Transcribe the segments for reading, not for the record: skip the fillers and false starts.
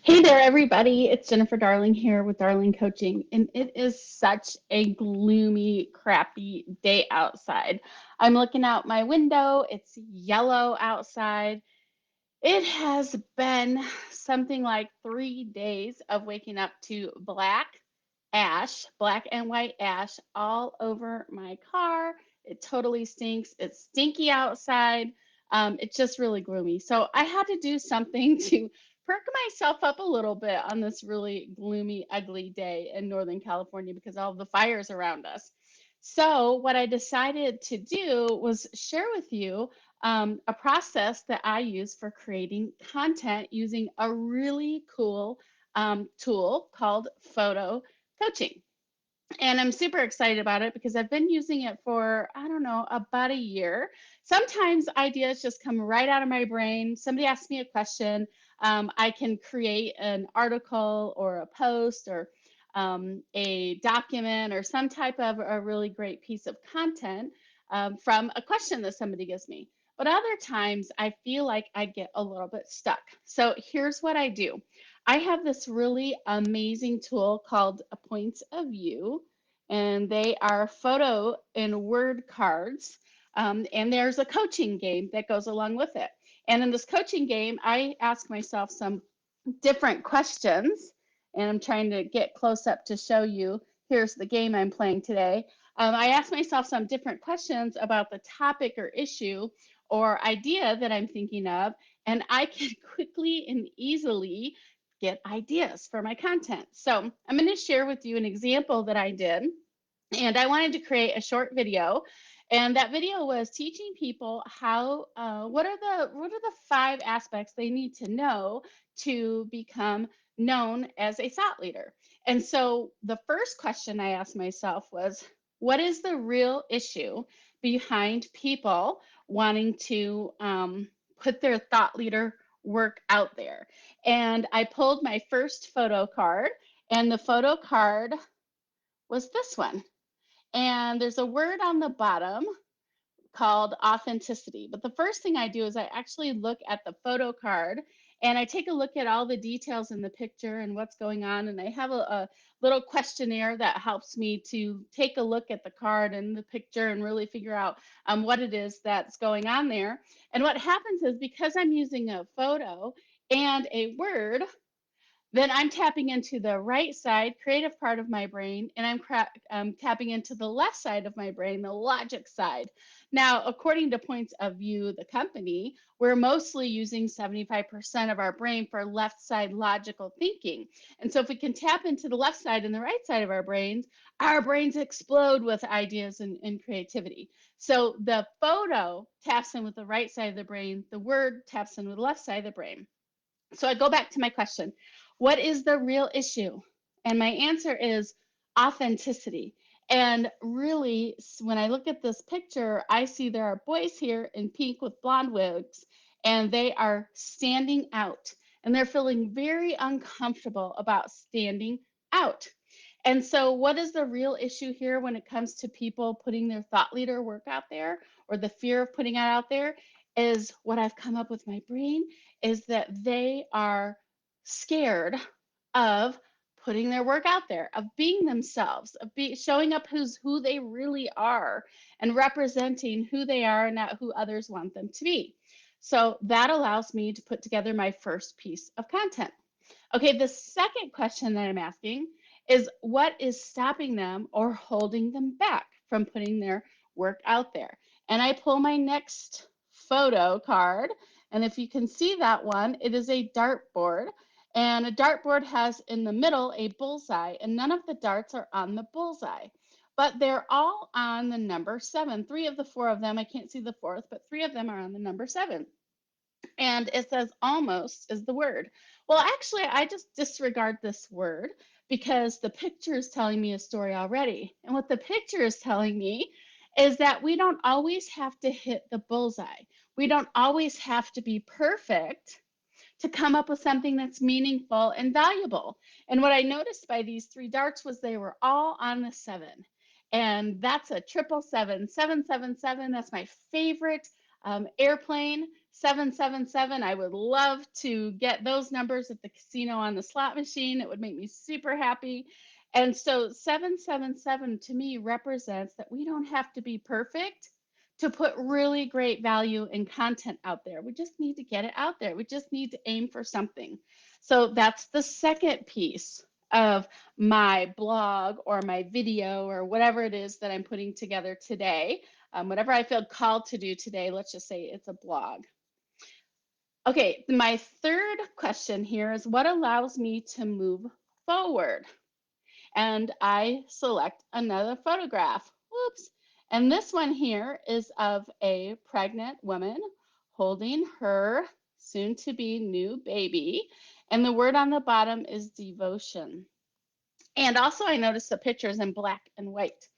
Hey there, everybody. It's Jennifer Darling here with Darling Coaching, and it is such a gloomy, crappy day outside. I'm looking out my window, it's yellow outside. It has been something like 3 days of waking up to black and white ash all over my car. It totally stinks. It's stinky outside. It's just really gloomy. So I had to do something to perk myself up a little bit on this really gloomy, ugly day in Northern California because all of the fires around us. So what I decided to do was share with you a process that I use for creating content using a really cool tool called photo coaching. And I'm super excited about it because I've been using it for, I don't know, about a year. Sometimes ideas just come right out of my brain. Somebody asks me a question. I can create an article or a post or a document or some type of a really great piece of content from a question that somebody gives me. But other times I feel like I get a little bit stuck. So here's what I do. I have this really amazing tool called a Points of View, and they are photo and word cards. And there's a coaching game that goes along with it. And in this coaching game, I ask myself some different questions, and I'm trying to get close up to show you. Here's the game I'm playing today. I ask myself some different questions about the topic or issue or idea that I'm thinking of, and I can quickly and easily get ideas for my content. So I'm going to share with you an example that I did, and I wanted to create a short video, and that video was teaching people how what are the 5 aspects they need to know to become known as a thought leader. And so the first question I asked myself was, what is the real issue behind people wanting to put their thought leader work out there? And I pulled my first photo card, and the photo card was this one. And there's a word on the bottom called authenticity. But the first thing I do is I actually look at the photo card and I take a look at all the details in the picture and what's going on. And I have a little questionnaire that helps me to take a look at the card and the picture and really figure out what it is that's going on there. And what happens is, because I'm using a photo and a word, then I'm tapping into the right side, creative part of my brain, and I'm tapping into the left side of my brain, the logic side. Now, according to Points of View, the company, we're mostly using 75% of our brain for left side logical thinking. And so if we can tap into the left side and the right side of our brains explode with ideas and creativity. So the photo taps in with the right side of the brain, the word taps in with the left side of the brain. So I go back to my question, what is the real issue? And my answer is authenticity. And really, when I look at this picture, I see there are boys here in pink with blonde wigs, and they are standing out. And they're feeling very uncomfortable about standing out. And so, what is the real issue here when it comes to people putting their thought leader work out there, or the fear of putting it out there? Is what I've come up with my brain is that they are scared of putting their work out there, of being themselves, of showing up who they really are and representing who they are and not who others want them to be. So that allows me to put together my first piece of content. Okay, the second question that I'm asking is, what is stopping them or holding them back from putting their work out there? And I pull my next photo card, and if you can see that one, it is a dartboard. And a dartboard has in the middle a bullseye, and none of the darts are on the bullseye, but they're all on the number 7. 3 of the 4 of them, I can't see the fourth, but 3 of them are on the number 7. And it says almost is the word. Well, actually, I just disregard this word because the picture is telling me a story already. And what the picture is telling me is that we don't always have to hit the bullseye. We don't always have to be perfect to come up with something that's meaningful and valuable. And what I noticed by these 3 darts was they were all on the 7. And that's a 777, 777. That's my favorite airplane. 777. I would love to get those numbers at the casino on the slot machine. It would make me super happy. And so 777 to me represents that we don't have to be perfect to put really great value and content out there. We just need to get it out there. We just need to aim for something. So that's the second piece of my blog or my video or whatever it is that I'm putting together today. Whatever I feel called to do today, let's just say it's a blog. Okay, my third question here is what allows me to move forward? And I select another photograph. Whoops. And this one here is of a pregnant woman holding her soon to be new baby. And the word on the bottom is devotion. And also I noticed the pictures in black and white.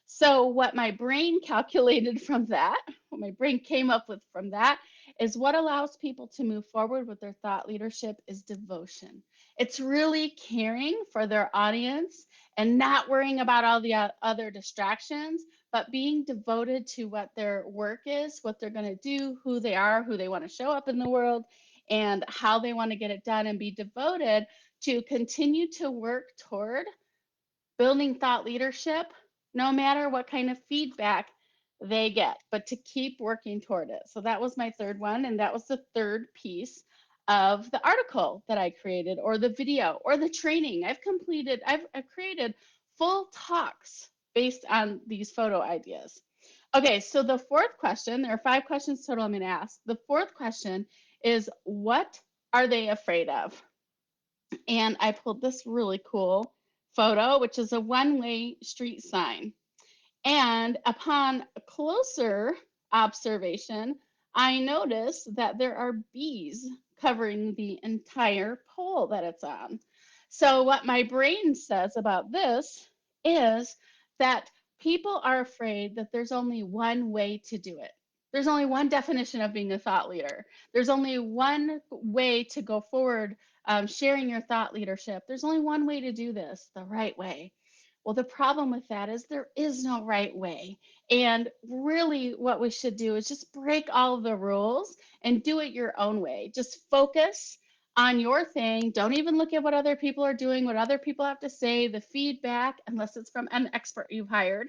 So what my brain calculated from that, what my brain came up with from that is what allows people to move forward with their thought leadership is devotion. It's really caring for their audience and not worrying about all the other distractions, but being devoted to what their work is, what they're going to do, who they are, who they want to show up in the world, and how they want to get it done, and be devoted to continue to work toward building thought leadership, no matter what kind of feedback they get, but to keep working toward it. So that was my third one. And that was the third piece of the article that I created, or the video, or the training. I've created full talks based on these photo ideas. Okay, so the fourth question, there are 5 questions total I'm going to ask. The fourth question is, what are they afraid of? And I pulled this really cool photo, which is a one-way street sign. And upon closer observation, I noticed that there are bees covering the entire pole that it's on. So what my brain says about this is that people are afraid that there's only one way to do it. There's only one definition of being a thought leader. There's only one way to go forward, sharing your thought leadership. There's only one way to do this, the right way. Well, the problem with that is there is no right way. And really, what we should do is just break all of the rules and do it your own way. Just focus on your thing. Don't even look at what other people are doing, what other people have to say, the feedback, unless it's from an expert you've hired.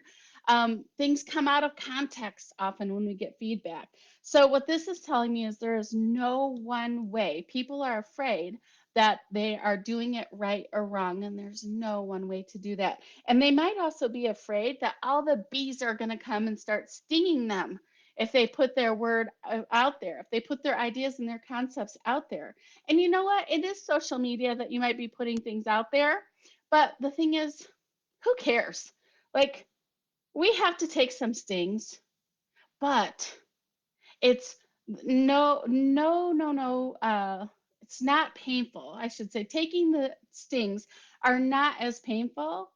Things come out of context often when we get feedback. So, what this is telling me is there is no one way. People are afraid that they are doing it right or wrong, and there's no one way to do that. And they might also be afraid that all the bees are going to come and start stinging them if they put their word out there, if they put their ideas and their concepts out there. And you know what? It is social media that you might be putting things out there. But the thing is, who cares? Like, we have to take some stings, but it's no. It's not painful. I should say, taking the stings are not as painful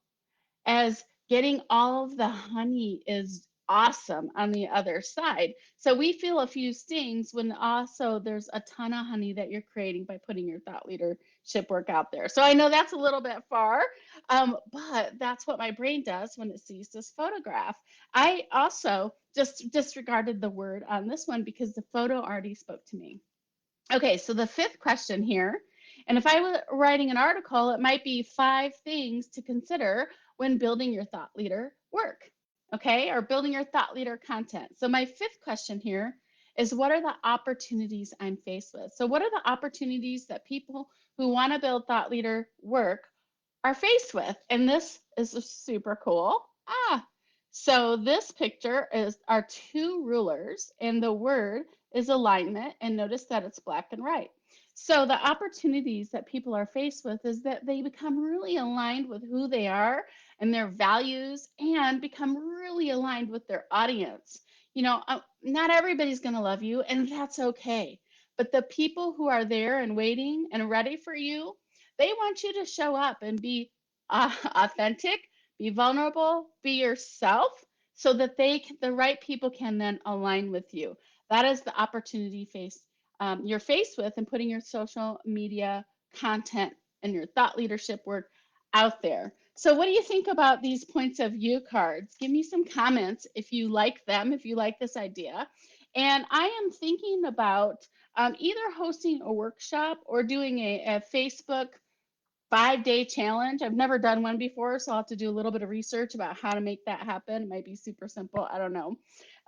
as getting all of the honey is awesome on the other side. So we feel a few stings when also there's a ton of honey that you're creating by putting your thought leadership work out there. So I know that's a little bit far, but that's what my brain does when it sees this photograph. I also just disregarded the word on this one because the photo already spoke to me. Okay, so the fifth question here, and if I were writing an article, it might be 5 things to consider when building your thought leader work, okay, or building your thought leader content. So my fifth question here is, what are the opportunities I'm faced with? So what are the opportunities that people who want to build thought leader work are faced with? And this is super cool. So this picture is our 2 rulers, and the word is alignment, and notice that it's black and white. So the opportunities that people are faced with is that they become really aligned with who they are and their values, and become really aligned with their audience. Not everybody's going to love you, and that's okay. But the people who are there and waiting and ready for you, they want you to show up and be authentic, be vulnerable, be yourself, so that the right people can then align with you. That is the opportunity you're faced with in putting your social media content and your thought leadership work out there. So what do you think about these points of view cards? Give me some comments if you like them, if you like this idea. And I am thinking about either hosting a workshop or doing a Facebook 5-day challenge. I've never done one before, so I'll have to do a little bit of research about how to make that happen. It might be super simple. I don't know.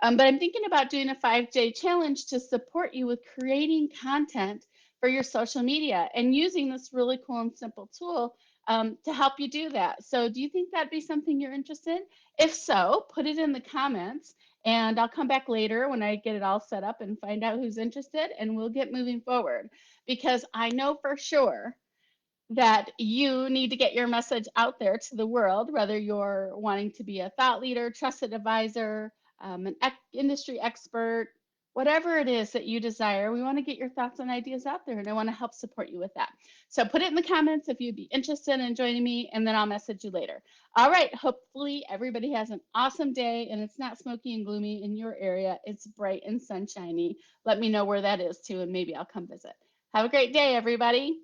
But I'm thinking about doing a 5-day challenge to support you with creating content for your social media and using this really cool and simple tool to help you do that. So, do you think that'd be something you're interested in? If so, put it in the comments. And I'll come back later when I get it all set up and find out who's interested, and we'll get moving forward because I know for sure that you need to get your message out there to the world, whether you're wanting to be a thought leader, trusted advisor, an industry expert, whatever it is that you desire. We want to get your thoughts and ideas out there, and I want to help support you with that. So put it in the comments if you'd be interested in joining me, and then I'll message you later. All right. Hopefully, everybody has an awesome day, and it's not smoky and gloomy in your area. It's bright and sunshiny. Let me know where that is too, and maybe I'll come visit. Have a great day, everybody.